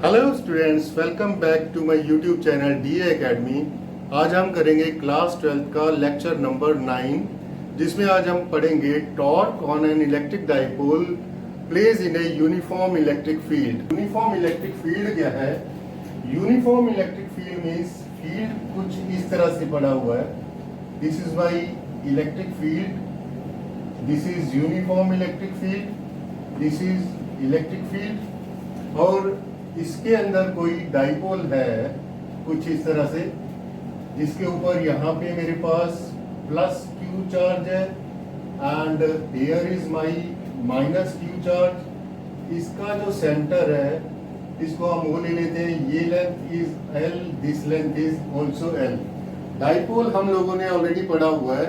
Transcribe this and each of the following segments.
Hello students, welcome back to my YouTube channel DA Academy. आज हम करेंगे class 12 का लेक्चर नंबर 9, जिसमें आज हम पढ़ेंगे torque on an electric dipole place in a uniform electric field. Uniform electric field क्या है? Uniform electric field means field कुछ इस तरह से पड़ा हुआ है। This is my electric field, this is uniform electric field, this is electric field, और इसके अंदर कोई डाइपोल है कुछ इस तरह से, जिसके ऊपर यहाँ पे मेरे पास प्लस क्यू चार्ज है and here is my minus Q charge. इसका जो सेंटर है इसको हम वो ले लेते हैं, ये length is L, this length is also L. Dipole हम लोगों ने ऑलरेडी पढ़ा हुआ है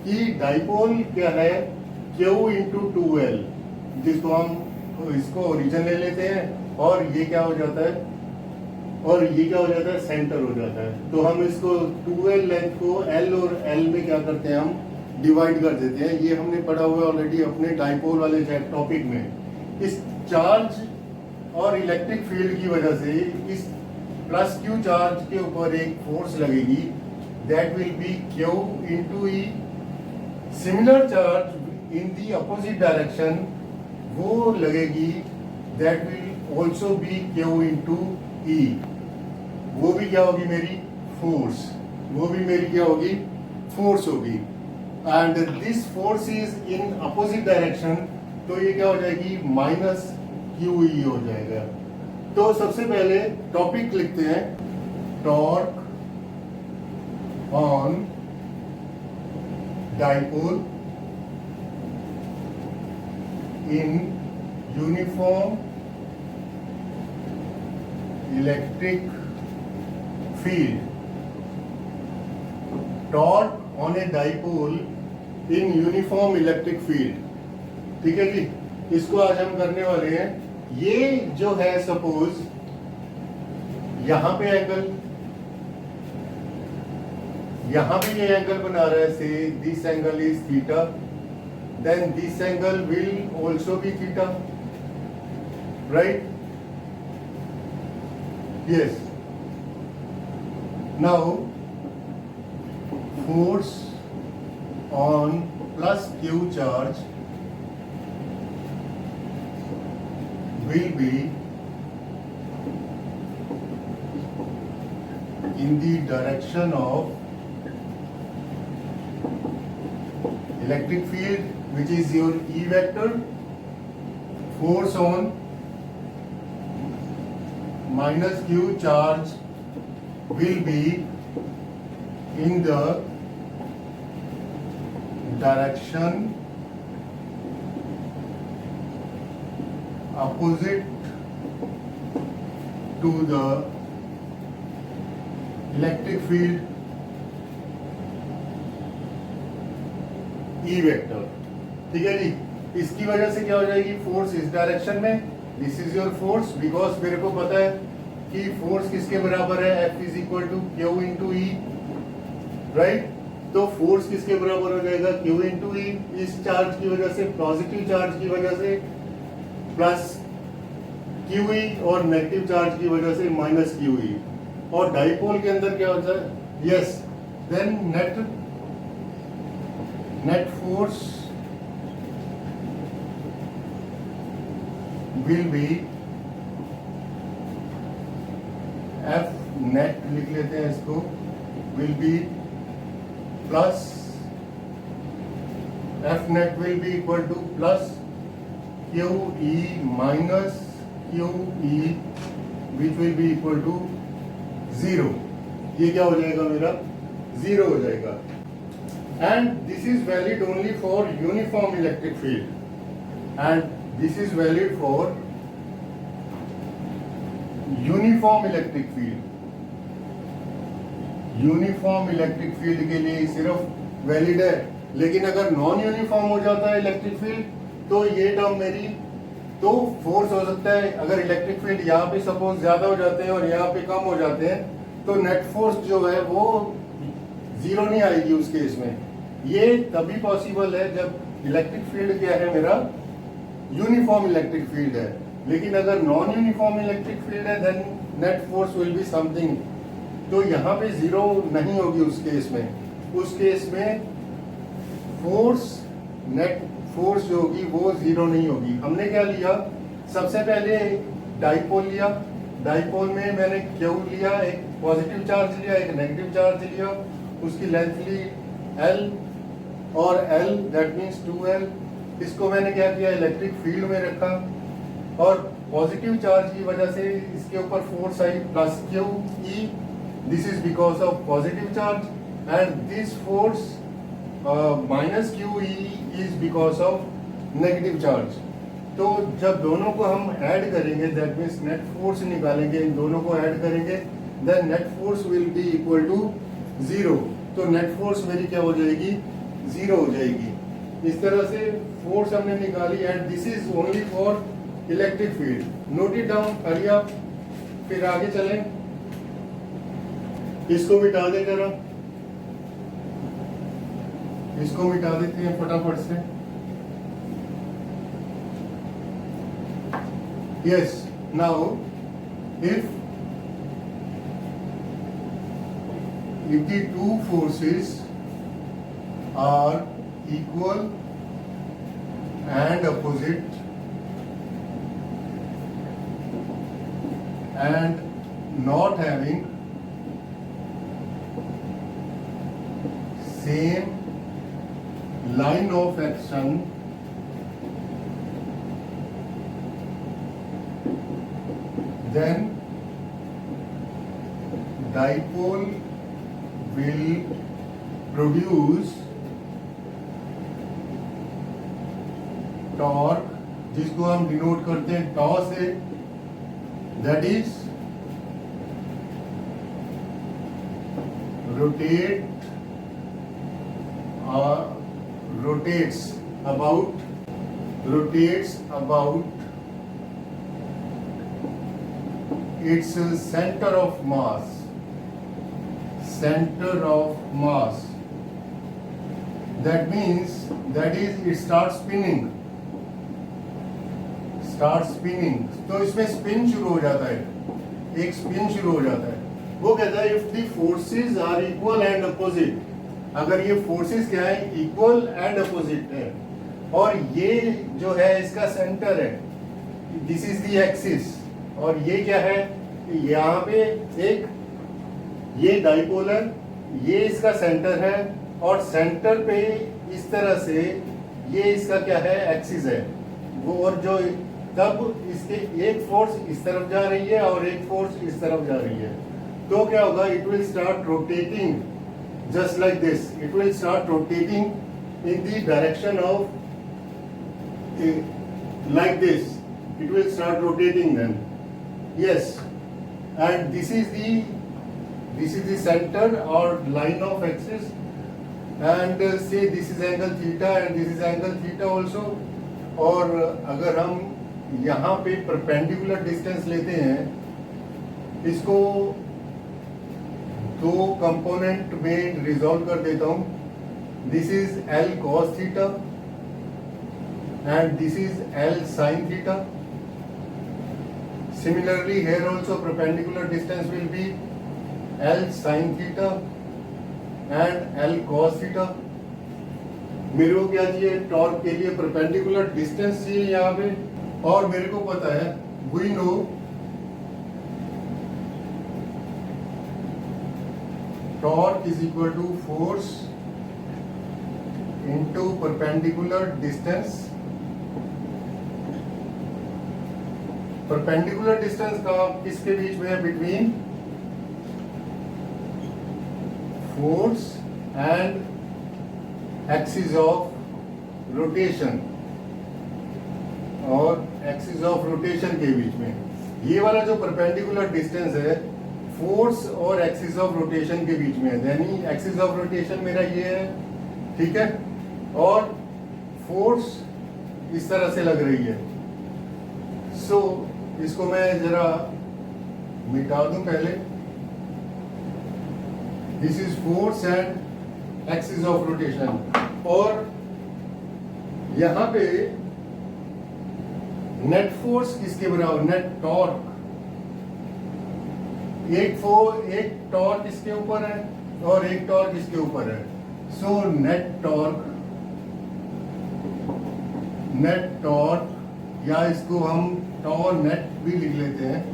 कि डाइपोल क्या है, क्यू इंटू टू एल, जिसको हम इसको ओरिजिन ले लेते हैं और ये क्या हो जाता है, और ये क्या हो जाता है, सेंटर हो जाता है। तो हम इसको 2l लेंथ को l और l में क्या करते हैं, हम डिवाइड कर देते हैं। ये हमने पढ़ा हुआ है ऑलरेडी अपने डाइपोल वाले टॉपिक में। इस चार्ज और इलेक्ट्रिक फील्ड की वजह से इस प्लस क्यू चार्ज के ऊपर एक फोर्स लगेगी, that will be Q into E. Similar charge in the opposite direction वो लगेगी, that will also be Q into E. वो भी क्या होगी, मेरी फोर्स, वो भी मेरी क्या होगी, फोर्स होगी। And this force is in opposite direction, तो ये क्या हो जाएगी, माइनस क्यू ई हो जाएगा। तो सबसे पहले टॉपिक लिखते हैं, torque on dipole in uniform electric field. Torque on a dipole in uniform electric field. ठीक है जी, इसको आज हम करने वाले हैं। ये जो है, सपोज यहां पे एंगल, यहां पे ये एंगल बना रहा है, से this angle is theta, then this angle will also be theta, right? Yes. Now force on plus q charge will be in the direction of electric field, which is your E vector. Force on minus q charge will be in the direction opposite to the electric field E vector। ठीक है जी, इसकी वजह से क्या हो जाएगी, force इस direction में, this is your force, because मेरे को पता है कि फोर्स किसके बराबर है, F is equal to q into E, right? तो फोर्स किसके बराबर हो जाएगा, क्यू इंटू ई। इस चार्ज की वजह से, पॉजिटिव चार्ज की वजह से प्लस क्यू ई, और नेगेटिव चार्ज की वजह से माइनस क्यू ई। और डाइपोल के अंदर क्या होता है, yes, then net force will be F net, लिख लेते हैं इसको, will be plus F net will be equal to plus Q E minus Q E, which will be equal to 0। ये क्या हो जाएगा, मेरा 0 हो जाएगा। And this is valid only for uniform electric field, and this is valid for uniform electric field। Uniform electric field के लिए सिर्फ वैलिड है, लेकिन अगर नॉन यूनिफॉर्म हो जाता है इलेक्ट्रिक फील्ड तो ये टर्म मेरी, तो फोर्स हो सकता है, अगर इलेक्ट्रिक फील्ड यहाँ पे सपोज ज्यादा हो जाते हैं और यहाँ पे कम हो जाते हैं, तो नेट फोर्स जो है वो 0 नहीं आएगी उस केस में। ये तभी पॉसिबल है जब इलेक्ट्रिक फील्ड क्या है, मेरा यूनिफॉर्म इलेक्ट्रिक फील्ड है। लेकिन अगर नॉन यूनिफॉर्म इलेक्ट्रिक फील्ड है then net force will be something, तो यहाँ पे जीरो नहीं होगी उस केस में। उस केस में फोर्स, नेट फोर्स जो होगी वो जीरो नहीं होगी। हमने क्या लिया, सबसे पहले डाइपोल लिया, डाइपोल में मैंने क्यू लिया, एक पॉजिटिव चार्ज लिया, एक नेगेटिव चार्ज लिया, उसकी लेंथ ली एल और एल दैट मीन्स 2L। इसको मैंने क्या किया, इलेक्ट्रिक फील्ड में रखा और पॉजिटिव चार्ज की वजह से इसके ऊपर force I plus Q E, this is because of positive charge and this force minus Q E is because of negative charge. तो जब दोनों को हम ऐड करेंगे दैट मीन्स नेट फोर्स निकालेंगे, इन दोनों को ऐड करेंगे then net force will be equal to zero. तो नेट फोर्स मेरी क्या हो जाएगी, जीरो हो जाएगी। इस तरह से फोर्स हमने निकाली and this is only for electric field. Note it down, hurry आप, फिर आगे चलें। इसको मिटा दे जरा, इसको मिटा देते हैं फटाफट से। Yes, now if the two forces are equal and opposite and not having same line of action, then dipole will produce torque, जिसको हम डिनोट करते हैं टॉ से, that is rotates about its center of mass. That means that is it starts spinning. तो इसमें spin शुरू हो जाता है, एक स्पिन शुरू हो जाता है। वो कहता है if the forces are equal and opposite, अगर ये फोर्सेस क्या है, इक्वल एंड अपोजिट है और ये जो है इसका सेंटर है, दिस इज द एक्सिस, और ये क्या है, यहाँ पे एक ये डाइपोलर, ये इसका सेंटर है और सेंटर पे इस तरह से ये इसका क्या है, एक्सिस है वो, और जो तब इसके एक फोर्स इस तरफ जा रही है और एक फोर्स इस तरफ जा रही है, तो क्या होगा, it will start rotating just like this, it will start rotating in the direction of like this, it will start rotating then. Yes, and this is the center or line of axis, and say this is angle theta and this is angle theta also. और अगर हम यहाँ पे perpendicular distance लेते हैं, इसको दो component में रिजॉल्व कर देता हूँ, this is L cos theta and this is L sin theta. Similarly here also perpendicular distance will be L sin theta and L cos theta. मेरे को क्या चाहिए, टॉर्क के लिए परपेंडिकुलर डिस्टेंस चाहिए यहाँ पे, और मेरे को पता है we know torque is equal to force into perpendicular distance. Perpendicular distance का किसके बीच में है, between force and axis of rotation, और एक्सिस ऑफ रोटेशन के बीच में ये वाला जो परपेंडिकुलर डिस्टेंस है फोर्स और एक्सिस ऑफ रोटेशन के बीच में है, यानी एक्सिस ऑफ रोटेशन मेरा ये है, ठीक है, और फोर्स इस तरह से लग रही है। सो इसको मैं जरा मिटा दूं पहले, this is force and axis of rotation, और यहाँ पे नेट फोर्स किसके बराबर, नेट टॉर्क, एक टॉर्क इसके ऊपर है और एक टॉर्क इसके ऊपर है। सो नेट टॉर्क या इसको हम टॉ नेट भी लिख लेते हैं,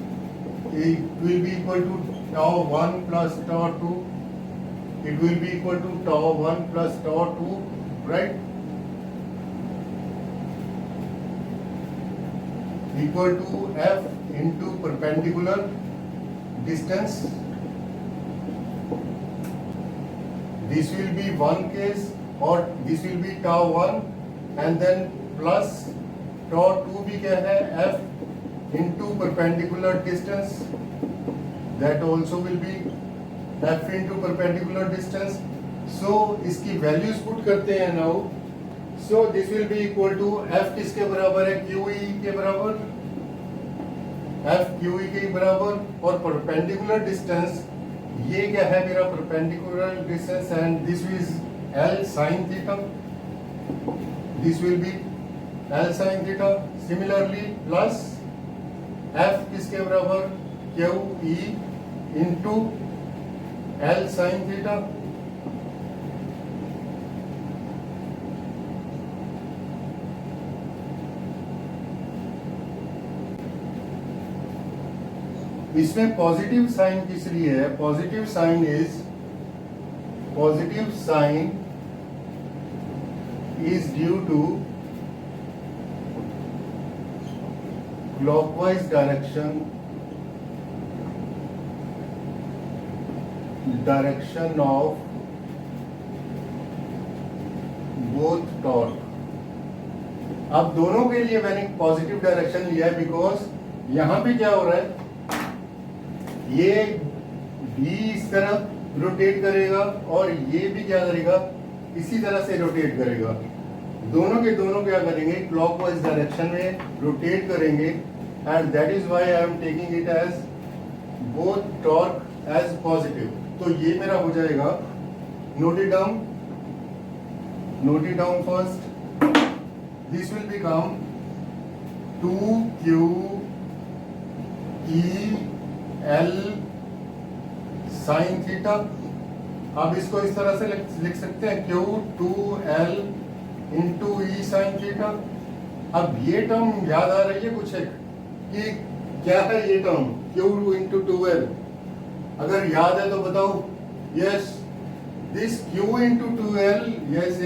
it will be equal to tau 1 plus tau 2, it will be equal to tau 1 plus tau 2, right, equal to F into perpendicular distance. This will be one case or this will be tau 1 and then plus tau 2 भी क्या है, f into perpendicular distance, that also will be f into perpendicular distance. So इसकी values put करते हैं now. So this will be equal to f किसके बराबर है, QE के बराबर, एफ क्यू ई के बराबर, और परपेंडिकुलर डिस्टेंस ये क्या है मेरा perpendicular distance, and this is L sine theta, this will be L sine theta. Similarly plus F किसके बराबर, q E into L sine theta, इसमें पॉजिटिव साइन किस लिए है, positive sign is due to clockwise direction of both torque. अब दोनों के लिए मैंने पॉजिटिव डायरेक्शन लिया है बिकॉज यहां पे क्या हो रहा है, ये भी इस तरह रोटेट करेगा और ये भी क्या करेगा, इसी तरह से रोटेट करेगा। दोनों के दोनों क्या करेंगे, क्लॉकवाइज डायरेक्शन में रोटेट करेंगे, and that is why I am taking it as both torque as positive. तो ये मेरा हो जाएगा, note it down first, this will become 2q e L sine theta. अब इसको इस तरह से लिख सकते हैं, Q 2L इंटू ई साइन थीटा। अब ये टर्म याद आ रही है कुछ एक कि क्या है ये टर्म Q इंटू 2L, अगर याद है तो बताओ। Yes, this Q into 2L, yes,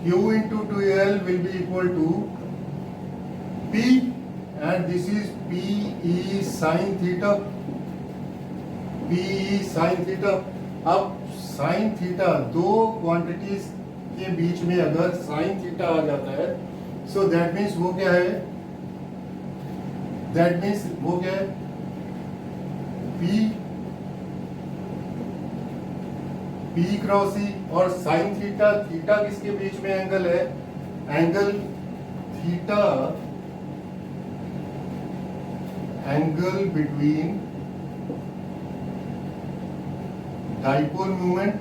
Q into 2L will be equal to P and this is PE sin theta, PE sin theta। अब sin theta, दो क्वांटिटीज के बीच में अगर sin theta आ जाता है, so that means वो क्या है, P क्रॉस E, और sin theta, थीटा किसके बीच में एंगल है, angle theta, angle between dipole moment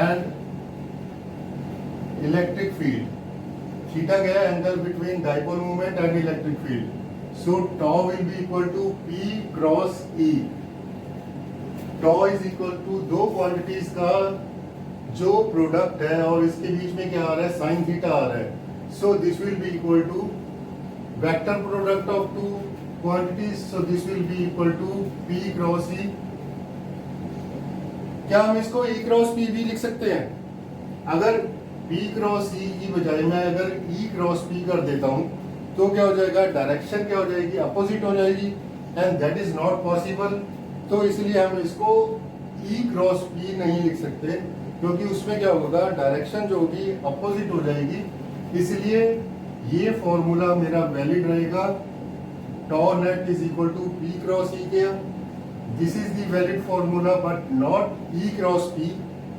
and electric field। Theta क्या है, angle between dipole movement and electric field. So tau will be equal to P cross E। tau is equal to दो quantities का जो product है और इसके बीच में क्या आ रहा है, साइन थीटा आ रहा है। So this will be equal to vector product of two quantities. So this will be equal to P cross E। क्या हम इसको E क्रॉस P भी लिख सकते हैं? अगर P क्रॉस E की बजाय मैं अगर E क्रॉस P कर देता हूं तो क्या हो जाएगा, डायरेक्शन क्या हो जाएगी, अपोजिट हो जाएगी, and that is not possible. तो इसलिए हम इसको E क्रॉस P नहीं लिख सकते, क्योंकि उसमें क्या होगा, डायरेक्शन जो होगी अपोजिट हो जाएगी। इसलिए ये फॉर्मूला मेरा वैलिड रहेगा, tau net is equal to P cross E के। This is the valid formula but not E cross P।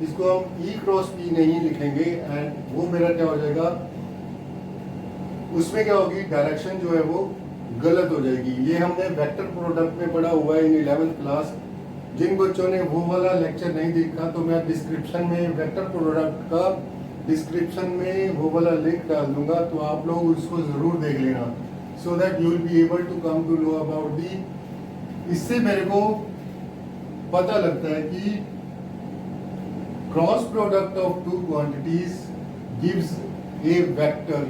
इसको हम E क्रॉस P नहीं लिखेंगे, एंड वो मेरा क्या हो जाएगा, उसमें क्या होगी, डायरेक्शन जो है वो गलत हो जाएगी। ये हमने वेक्टर प्रोडक्ट में पढ़ा हुआ है इन 11th क्लास। जिन बच्चों ने वो वाला लेक्चर नहीं देखा तो मैं डिस्क्रिप्शन में वेक्टर प्रोडक्ट का डिस्क्रिप्शन में वो वाला लिंक डाल दूंगा, तो आप लोग उसको ज़रूर देख लेना, so that you will be able to come to know about the. इससे मेरे को पता लगता है कि cross product of two quantities gives a vector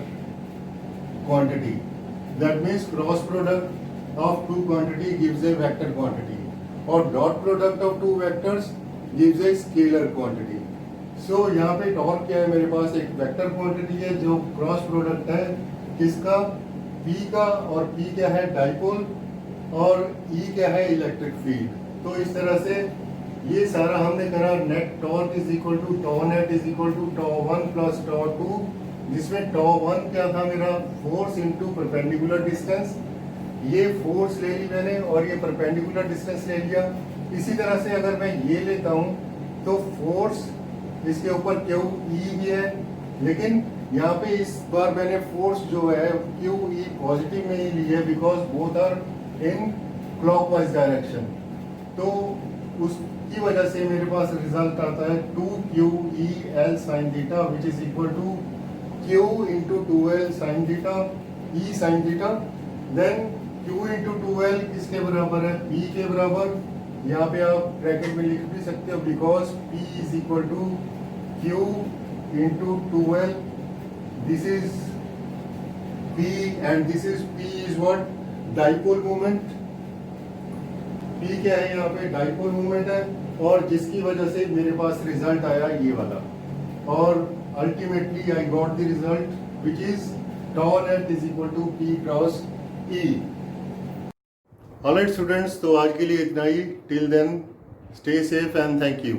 quantity, that means cross product of two quantity gives a vector quantity, और dot product of two vectors gives a scalar quantity. So यहाँ पे टॉर्क क्या है, मेरे पास एक vector quantity है जो cross product है किसका, P का, और P क्या है डाइपोल, और E क्या है इलेक्ट्रिक फील्ड। तो इस तरह से ये सारा हमने करा। Net torque is equal to tau net is equal to tau 1 plus tau 2, जिसमें टॉ 1 क्या था मेरा, फोर्स इनटू परपेंडिकुलर डिस्टेंस। ये फोर्स ले ली मैंने और ये परपेंडिकुलर डिस्टेंस ले लिया। इसी तरह से अगर मैं ये लेता हूँ तो फोर्स इसके ऊपर क्यू ई भी है, लेकिन यहाँ पे इस बार मैंने फोर्स जो है क्यू ई पॉजिटिव में ही ली है, because both are in clockwise direction. तो उसकी वजह से मेरे पास रिजल्ट आता है 2QEL sin theta which is equal to Q into 2L sin theta E sin theta. Then Q into 2L किसके बराबर है, P के बराबर। यहाँ पे आप ब्रैकेट में लिख भी सकते हो, because P is equal to Q into 2L, this is P and this is P is what, dipole moment. P क्या है यहाँ पे, डाइपोल मोमेंट है, और जिसकी वजह से मेरे पास रिजल्ट आया ये वाला, और ultimately I got the result which is tau net is equal to P cross E। Alright students, तो आज के लिए इतना ही। Till then stay safe and thank you.